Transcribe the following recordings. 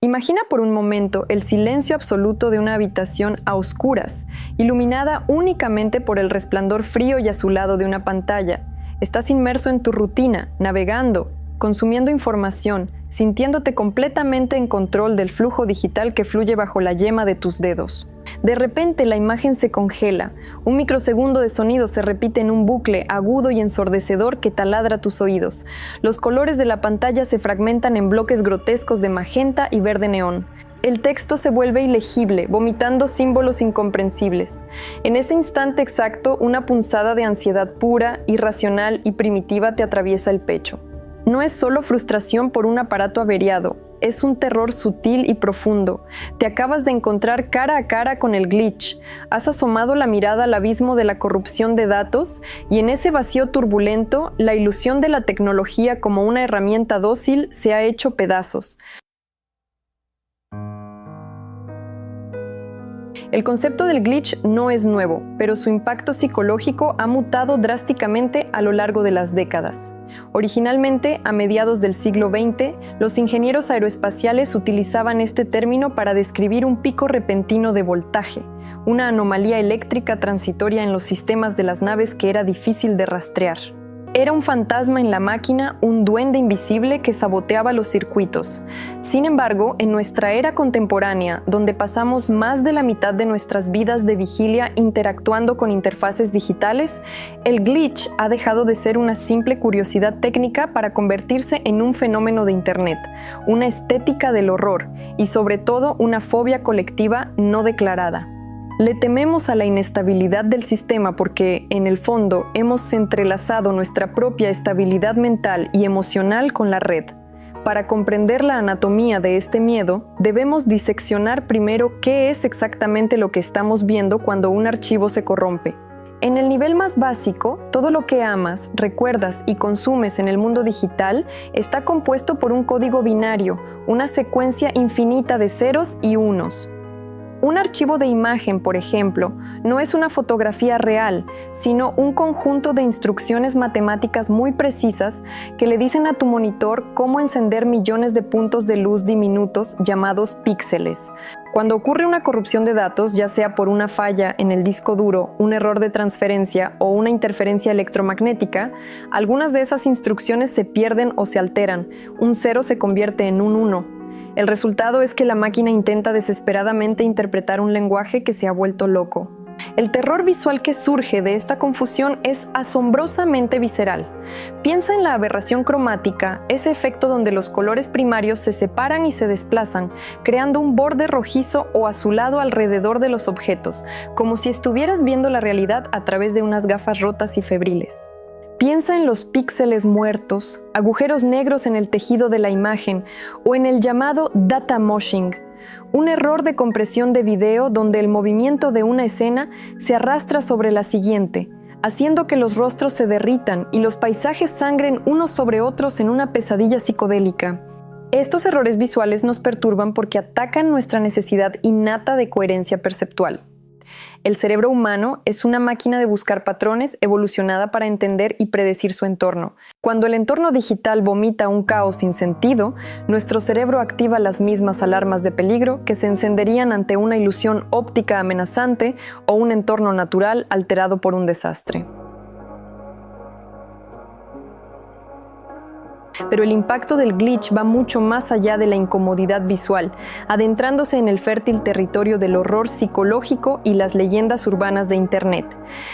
Imagina por un momento el silencio absoluto de una habitación a oscuras, iluminada únicamente por el resplandor frío y azulado de una pantalla. Estás inmerso en tu rutina, navegando, consumiendo información, sintiéndote completamente en control del flujo digital que fluye bajo la yema de tus dedos. De repente la imagen se congela, un microsegundo de sonido se repite en un bucle agudo y ensordecedor que taladra tus oídos. Los colores de la pantalla se fragmentan en bloques grotescos de magenta y verde neón. El texto se vuelve ilegible, vomitando símbolos incomprensibles. En ese instante exacto, una punzada de ansiedad pura, irracional y primitiva te atraviesa el pecho. No es solo frustración por un aparato averiado, es un terror sutil y profundo. Te acabas de encontrar cara a cara con el glitch. Has asomado la mirada al abismo de la corrupción de datos y en ese vacío turbulento, la ilusión de la tecnología como una herramienta dócil se ha hecho pedazos. El concepto del glitch no es nuevo, pero su impacto psicológico ha mutado drásticamente a lo largo de las décadas. Originalmente, a mediados del siglo XX, los ingenieros aeroespaciales utilizaban este término para describir un pico repentino de voltaje, una anomalía eléctrica transitoria en los sistemas de las naves que era difícil de rastrear. Era un fantasma en la máquina, un duende invisible que saboteaba los circuitos. Sin embargo, en nuestra era contemporánea, donde pasamos más de la mitad de nuestras vidas de vigilia interactuando con interfaces digitales, el glitch ha dejado de ser una simple curiosidad técnica para convertirse en un fenómeno de Internet, una estética del horror y sobre todo una fobia colectiva no declarada. Le tememos a la inestabilidad del sistema porque, en el fondo, hemos entrelazado nuestra propia estabilidad mental y emocional con la red. Para comprender la anatomía de este miedo, debemos diseccionar primero qué es exactamente lo que estamos viendo cuando un archivo se corrompe. En el nivel más básico, todo lo que amas, recuerdas y consumes en el mundo digital está compuesto por un código binario, una secuencia infinita de ceros y unos. Un archivo de imagen, por ejemplo, no es una fotografía real, sino un conjunto de instrucciones matemáticas muy precisas que le dicen a tu monitor cómo encender millones de puntos de luz diminutos llamados píxeles. Cuando ocurre una corrupción de datos, ya sea por una falla en el disco duro, un error de transferencia o una interferencia electromagnética, algunas de esas instrucciones se pierden o se alteran. Un 0 se convierte en un 1. El resultado es que la máquina intenta desesperadamente interpretar un lenguaje que se ha vuelto loco. El terror visual que surge de esta confusión es asombrosamente visceral. Piensa en la aberración cromática, ese efecto donde los colores primarios se separan y se desplazan, creando un borde rojizo o azulado alrededor de los objetos, como si estuvieras viendo la realidad a través de unas gafas rotas y febriles. Piensa en los píxeles muertos, agujeros negros en el tejido de la imagen o en el llamado data moshing, un error de compresión de video donde el movimiento de una escena se arrastra sobre la siguiente, haciendo que los rostros se derritan y los paisajes sangren unos sobre otros en una pesadilla psicodélica. Estos errores visuales nos perturban porque atacan nuestra necesidad innata de coherencia perceptual. El cerebro humano es una máquina de buscar patrones evolucionada para entender y predecir su entorno. Cuando el entorno digital vomita un caos sin sentido, nuestro cerebro activa las mismas alarmas de peligro que se encenderían ante una ilusión óptica amenazante o un entorno natural alterado por un desastre. Pero el impacto del glitch va mucho más allá de la incomodidad visual, adentrándose en el fértil territorio del horror psicológico y las leyendas urbanas de Internet.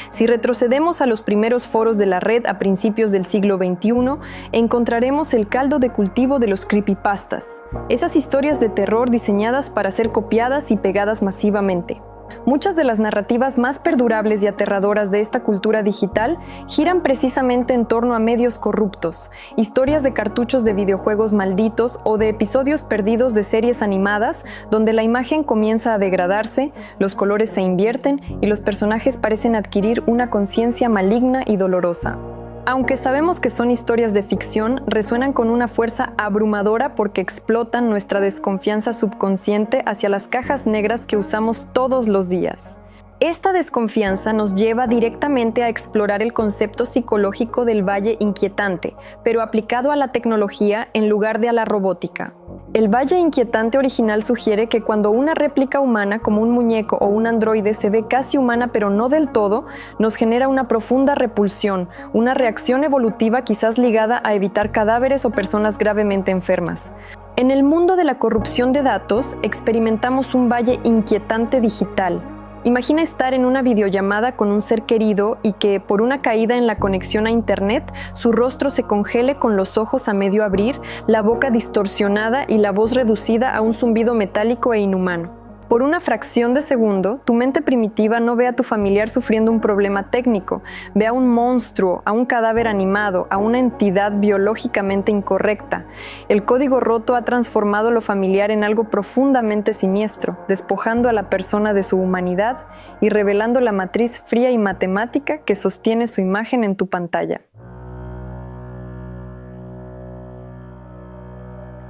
Si retrocedemos a los primeros foros de la red a principios del siglo XXI, encontraremos el caldo de cultivo de los creepypastas, esas historias de terror diseñadas para ser copiadas y pegadas masivamente. Muchas de las narrativas más perdurables y aterradoras de esta cultura digital giran precisamente en torno a medios corruptos, historias de cartuchos de videojuegos malditos o de episodios perdidos de series animadas donde la imagen comienza a degradarse, los colores se invierten y los personajes parecen adquirir una conciencia maligna y dolorosa. Aunque sabemos que son historias de ficción, resuenan con una fuerza abrumadora porque explotan nuestra desconfianza subconsciente hacia las cajas negras que usamos todos los días. Esta desconfianza nos lleva directamente a explorar el concepto psicológico del valle inquietante, pero aplicado a la tecnología en lugar de a la robótica. El valle inquietante original sugiere que cuando una réplica humana, como un muñeco o un androide, se ve casi humana pero no del todo, nos genera una profunda repulsión, una reacción evolutiva quizás ligada a evitar cadáveres o personas gravemente enfermas. En el mundo de la corrupción de datos, experimentamos un valle inquietante digital. Imagina estar en una videollamada con un ser querido y que, por una caída en la conexión a Internet, su rostro se congele con los ojos a medio abrir, la boca distorsionada y la voz reducida a un zumbido metálico e inhumano. Por una fracción de segundo, tu mente primitiva no ve a tu familiar sufriendo un problema técnico, ve a un monstruo, a un cadáver animado, a una entidad biológicamente incorrecta. El código roto ha transformado lo familiar en algo profundamente siniestro, despojando a la persona de su humanidad y revelando la matriz fría y matemática que sostiene su imagen en tu pantalla.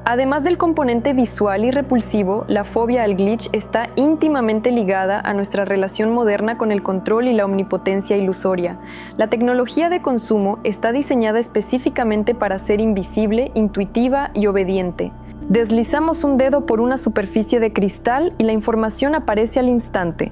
Además del componente visual y repulsivo, la fobia al glitch está íntimamente ligada a nuestra relación moderna con el control y la omnipotencia ilusoria. La tecnología de consumo está diseñada específicamente para ser invisible, intuitiva y obediente. Deslizamos un dedo por una superficie de cristal y la información aparece al instante.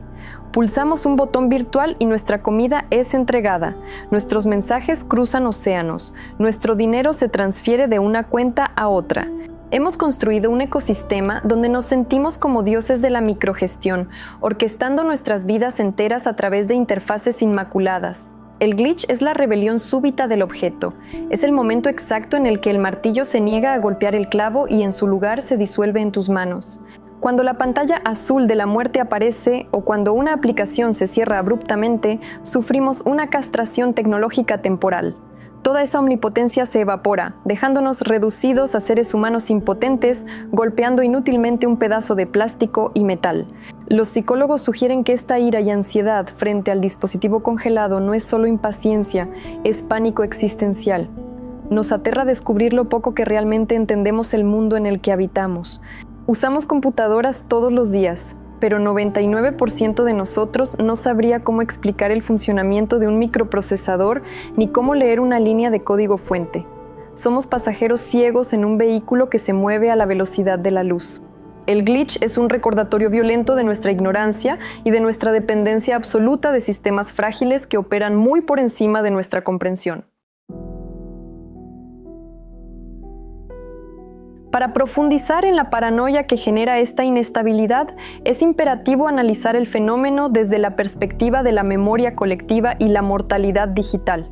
Pulsamos un botón virtual y nuestra comida es entregada. Nuestros mensajes cruzan océanos. Nuestro dinero se transfiere de una cuenta a otra. Hemos construido un ecosistema donde nos sentimos como dioses de la microgestión, orquestando nuestras vidas enteras a través de interfaces inmaculadas. El glitch es la rebelión súbita del objeto. Es el momento exacto en el que el martillo se niega a golpear el clavo y en su lugar se disuelve en tus manos. Cuando la pantalla azul de la muerte aparece o cuando una aplicación se cierra abruptamente, sufrimos una castración tecnológica temporal. Toda esa omnipotencia se evapora, dejándonos reducidos a seres humanos impotentes, golpeando inútilmente un pedazo de plástico y metal. Los psicólogos sugieren que esta ira y ansiedad frente al dispositivo congelado no es solo impaciencia, es pánico existencial. Nos aterra descubrir lo poco que realmente entendemos el mundo en el que habitamos. Usamos computadoras todos los días, pero 99% de nosotros no sabría cómo explicar el funcionamiento de un microprocesador ni cómo leer una línea de código fuente. Somos pasajeros ciegos en un vehículo que se mueve a la velocidad de la luz. El glitch es un recordatorio violento de nuestra ignorancia y de nuestra dependencia absoluta de sistemas frágiles que operan muy por encima de nuestra comprensión. Para profundizar en la paranoia que genera esta inestabilidad, es imperativo analizar el fenómeno desde la perspectiva de la memoria colectiva y la mortalidad digital.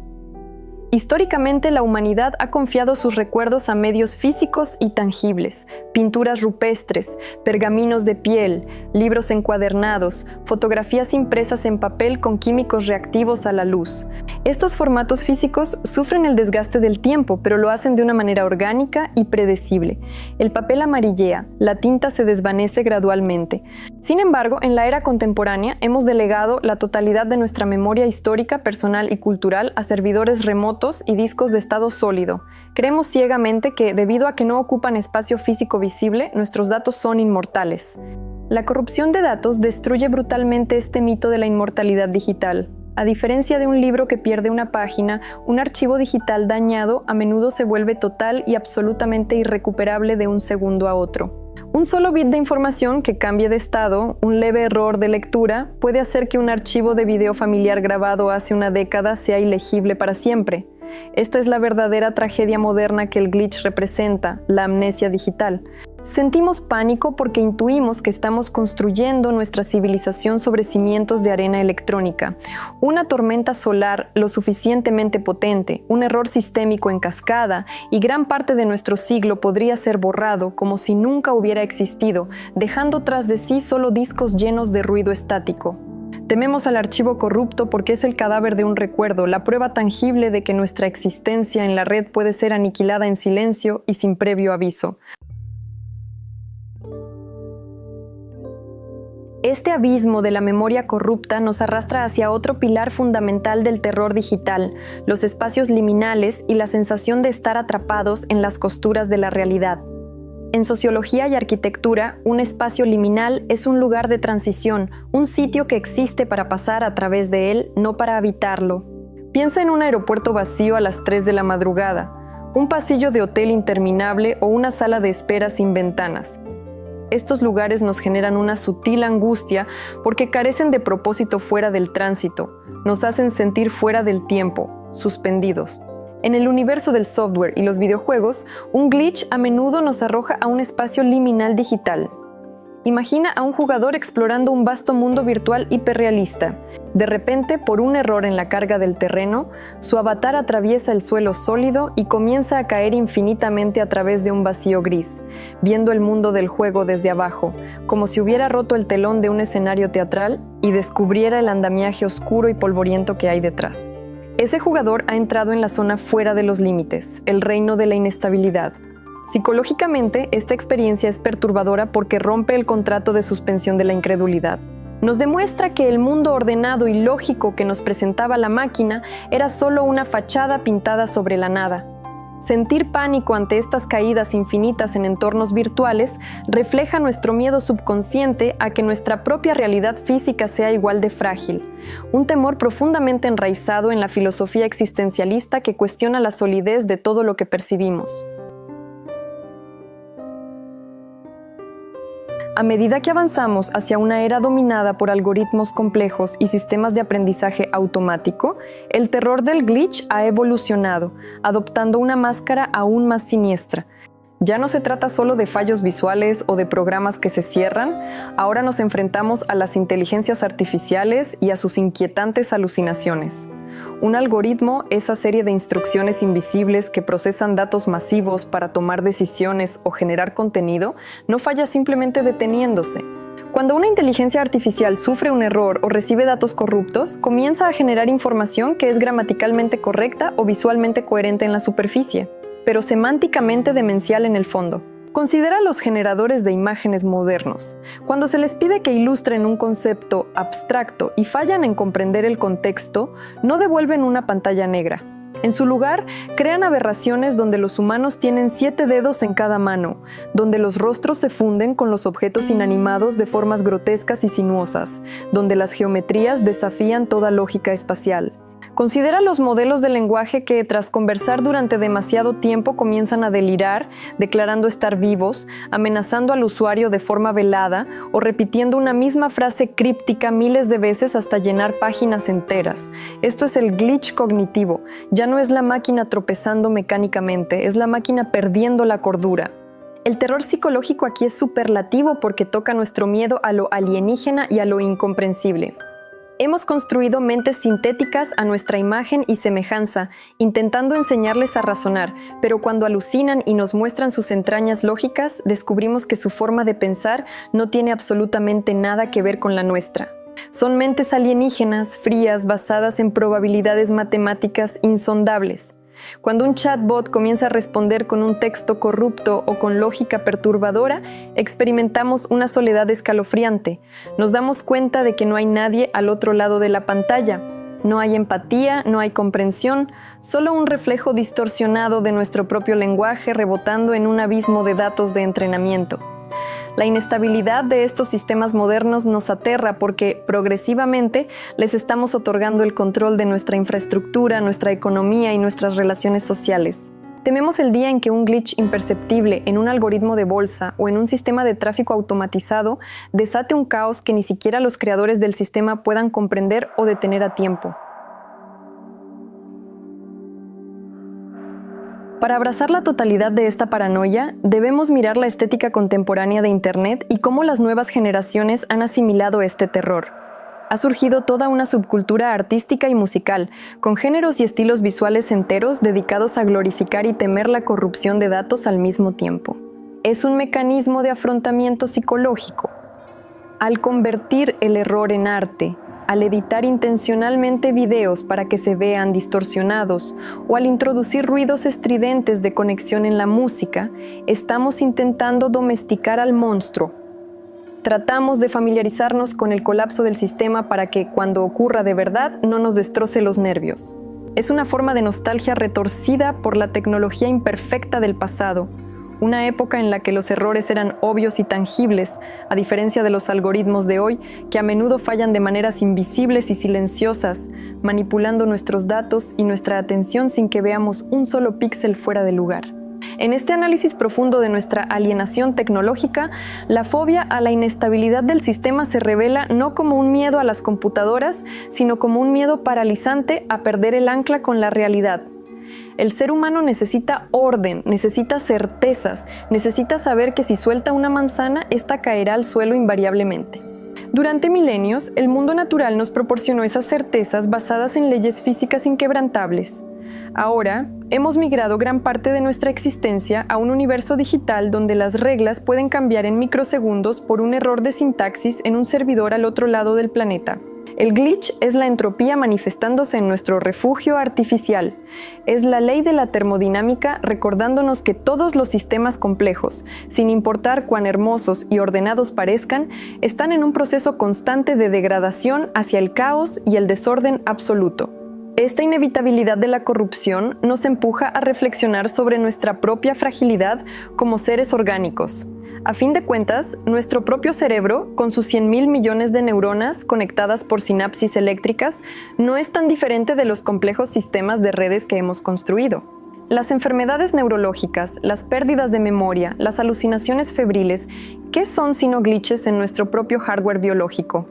Históricamente, la humanidad ha confiado sus recuerdos a medios físicos y tangibles, pinturas rupestres, pergaminos de piel, libros encuadernados, fotografías impresas en papel con químicos reactivos a la luz. Estos formatos físicos sufren el desgaste del tiempo, pero lo hacen de una manera orgánica y predecible. El papel amarillea, la tinta se desvanece gradualmente. Sin embargo, en la era contemporánea hemos delegado la totalidad de nuestra memoria histórica, personal y cultural a servidores remotos y discos de estado sólido. Creemos ciegamente que, debido a que no ocupan espacio físico visible, nuestros datos son inmortales. La corrupción de datos destruye brutalmente este mito de la inmortalidad digital. A diferencia de un libro que pierde una página, un archivo digital dañado a menudo se vuelve total y absolutamente irrecuperable de un segundo a otro. Un solo bit de información que cambie de estado, un leve error de lectura, puede hacer que un archivo de video familiar grabado hace una década sea ilegible para siempre. Esta es la verdadera tragedia moderna que el glitch representa, la amnesia digital. Sentimos pánico porque intuimos que estamos construyendo nuestra civilización sobre cimientos de arena electrónica. Una tormenta solar lo suficientemente potente, un error sistémico en cascada, y gran parte de nuestro siglo podría ser borrado como si nunca hubiera existido, dejando tras de sí solo discos llenos de ruido estático. Tememos al archivo corrupto porque es el cadáver de un recuerdo, la prueba tangible de que nuestra existencia en la red puede ser aniquilada en silencio y sin previo aviso. Este abismo de la memoria corrupta nos arrastra hacia otro pilar fundamental del terror digital, los espacios liminales y la sensación de estar atrapados en las costuras de la realidad. En sociología y arquitectura, un espacio liminal es un lugar de transición, un sitio que existe para pasar a través de él, no para habitarlo. Piensa en un aeropuerto vacío a las 3 de la madrugada, un pasillo de hotel interminable o una sala de espera sin ventanas. Estos lugares nos generan una sutil angustia porque carecen de propósito fuera del tránsito, nos hacen sentir fuera del tiempo, suspendidos. En el universo del software y los videojuegos, un glitch a menudo nos arroja a un espacio liminal digital. Imagina a un jugador explorando un vasto mundo virtual hiperrealista. De repente, por un error en la carga del terreno, su avatar atraviesa el suelo sólido y comienza a caer infinitamente a través de un vacío gris, viendo el mundo del juego desde abajo, como si hubiera roto el telón de un escenario teatral y descubriera el andamiaje oscuro y polvoriento que hay detrás. Ese jugador ha entrado en la zona fuera de los límites, el reino de la inestabilidad. Psicológicamente, esta experiencia es perturbadora porque rompe el contrato de suspensión de la incredulidad. Nos demuestra que el mundo ordenado y lógico que nos presentaba la máquina era solo una fachada pintada sobre la nada. Sentir pánico ante estas caídas infinitas en entornos virtuales refleja nuestro miedo subconsciente a que nuestra propia realidad física sea igual de frágil, un temor profundamente enraizado en la filosofía existencialista que cuestiona la solidez de todo lo que percibimos. A medida que avanzamos hacia una era dominada por algoritmos complejos y sistemas de aprendizaje automático, el terror del glitch ha evolucionado, adoptando una máscara aún más siniestra. Ya no se trata solo de fallos visuales o de programas que se cierran, ahora nos enfrentamos a las inteligencias artificiales y a sus inquietantes alucinaciones. Un algoritmo, esa serie de instrucciones invisibles que procesan datos masivos para tomar decisiones o generar contenido, no falla simplemente deteniéndose. Cuando una inteligencia artificial sufre un error o recibe datos corruptos, comienza a generar información que es gramaticalmente correcta o visualmente coherente en la superficie, pero semánticamente demencial en el fondo. Considera los generadores de imágenes modernos. Cuando se les pide que ilustren un concepto abstracto y fallan en comprender el contexto, no devuelven una pantalla negra. En su lugar, crean aberraciones donde los humanos tienen 7 dedos en cada mano, donde los rostros se funden con los objetos inanimados de formas grotescas y sinuosas, donde las geometrías desafían toda lógica espacial. Considera los modelos de lenguaje que, tras conversar durante demasiado tiempo, comienzan a delirar, declarando estar vivos, amenazando al usuario de forma velada o repitiendo una misma frase críptica miles de veces hasta llenar páginas enteras. Esto es el glitch cognitivo. Ya no es la máquina tropezando mecánicamente, es la máquina perdiendo la cordura. El terror psicológico aquí es superlativo porque toca nuestro miedo a lo alienígena y a lo incomprensible. Hemos construido mentes sintéticas a nuestra imagen y semejanza, intentando enseñarles a razonar, pero cuando alucinan y nos muestran sus entrañas lógicas, descubrimos que su forma de pensar no tiene absolutamente nada que ver con la nuestra. Son mentes alienígenas, frías, basadas en probabilidades matemáticas insondables. Cuando un chatbot comienza a responder con un texto corrupto o con lógica perturbadora, experimentamos una soledad escalofriante. Nos damos cuenta de que no hay nadie al otro lado de la pantalla. No hay empatía, no hay comprensión, solo un reflejo distorsionado de nuestro propio lenguaje rebotando en un abismo de datos de entrenamiento. La inestabilidad de estos sistemas modernos nos aterra porque, progresivamente, les estamos otorgando el control de nuestra infraestructura, nuestra economía y nuestras relaciones sociales. Tememos el día en que un glitch imperceptible en un algoritmo de bolsa o en un sistema de tráfico automatizado desate un caos que ni siquiera los creadores del sistema puedan comprender o detener a tiempo. Para abrazar la totalidad de esta paranoia, debemos mirar la estética contemporánea de Internet y cómo las nuevas generaciones han asimilado este terror. Ha surgido toda una subcultura artística y musical, con géneros y estilos visuales enteros dedicados a glorificar y temer la corrupción de datos al mismo tiempo. Es un mecanismo de afrontamiento psicológico. Al convertir el error en arte, al editar intencionalmente videos para que se vean distorsionados o al introducir ruidos estridentes de conexión en la música, estamos intentando domesticar al monstruo. Tratamos de familiarizarnos con el colapso del sistema para que, cuando ocurra de verdad, no nos destroce los nervios. Es una forma de nostalgia retorcida por la tecnología imperfecta del pasado, una época en la que los errores eran obvios y tangibles, a diferencia de los algoritmos de hoy, que a menudo fallan de maneras invisibles y silenciosas, manipulando nuestros datos y nuestra atención sin que veamos un solo píxel fuera de lugar. En este análisis profundo de nuestra alienación tecnológica, la fobia a la inestabilidad del sistema se revela no como un miedo a las computadoras, sino como un miedo paralizante a perder el ancla con la realidad. El ser humano necesita orden, necesita certezas, necesita saber que si suelta una manzana, esta caerá al suelo invariablemente. Durante milenios, el mundo natural nos proporcionó esas certezas basadas en leyes físicas inquebrantables. Ahora, hemos migrado gran parte de nuestra existencia a un universo digital donde las reglas pueden cambiar en microsegundos por un error de sintaxis en un servidor al otro lado del planeta. El glitch es la entropía manifestándose en nuestro refugio artificial. Es la ley de la termodinámica recordándonos que todos los sistemas complejos, sin importar cuán hermosos y ordenados parezcan, están en un proceso constante de degradación hacia el caos y el desorden absoluto. Esta inevitabilidad de la corrupción nos empuja a reflexionar sobre nuestra propia fragilidad como seres orgánicos. A fin de cuentas, nuestro propio cerebro, con sus 100.000 millones de neuronas conectadas por sinapsis eléctricas, no es tan diferente de los complejos sistemas de redes que hemos construido. Las enfermedades neurológicas, las pérdidas de memoria, las alucinaciones febriles, ¿qué son sino glitches en nuestro propio hardware biológico?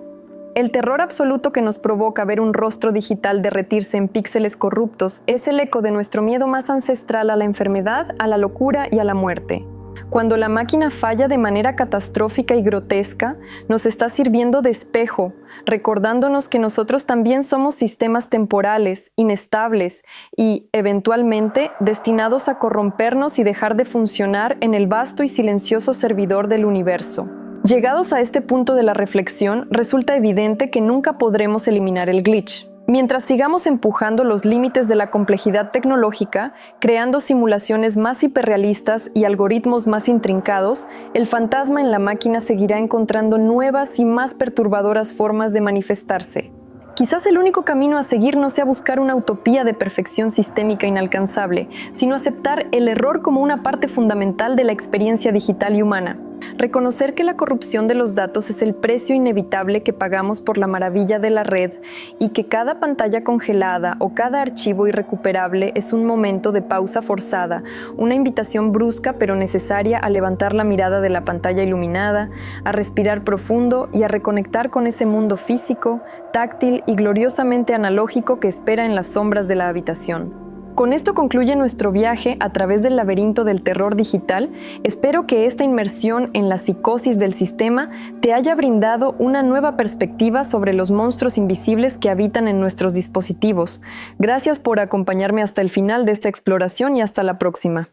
El terror absoluto que nos provoca ver un rostro digital derretirse en píxeles corruptos es el eco de nuestro miedo más ancestral a la enfermedad, a la locura y a la muerte. Cuando la máquina falla de manera catastrófica y grotesca, nos está sirviendo de espejo, recordándonos que nosotros también somos sistemas temporales, inestables y, eventualmente, destinados a corrompernos y dejar de funcionar en el vasto y silencioso servidor del universo. Llegados a este punto de la reflexión, resulta evidente que nunca podremos eliminar el glitch. Mientras sigamos empujando los límites de la complejidad tecnológica, creando simulaciones más hiperrealistas y algoritmos más intrincados, el fantasma en la máquina seguirá encontrando nuevas y más perturbadoras formas de manifestarse. Quizás el único camino a seguir no sea buscar una utopía de perfección sistémica inalcanzable, sino aceptar el error como una parte fundamental de la experiencia digital y humana. Reconocer que la corrupción de los datos es el precio inevitable que pagamos por la maravilla de la red y que cada pantalla congelada o cada archivo irrecuperable es un momento de pausa forzada, una invitación brusca pero necesaria a levantar la mirada de la pantalla iluminada, a respirar profundo y a reconectar con ese mundo físico, táctil y gloriosamente analógico que espera en las sombras de la habitación. Con esto concluye nuestro viaje a través del laberinto del terror digital. Espero que esta inmersión en la psicosis del sistema te haya brindado una nueva perspectiva sobre los monstruos invisibles que habitan en nuestros dispositivos. Gracias por acompañarme hasta el final de esta exploración y hasta la próxima.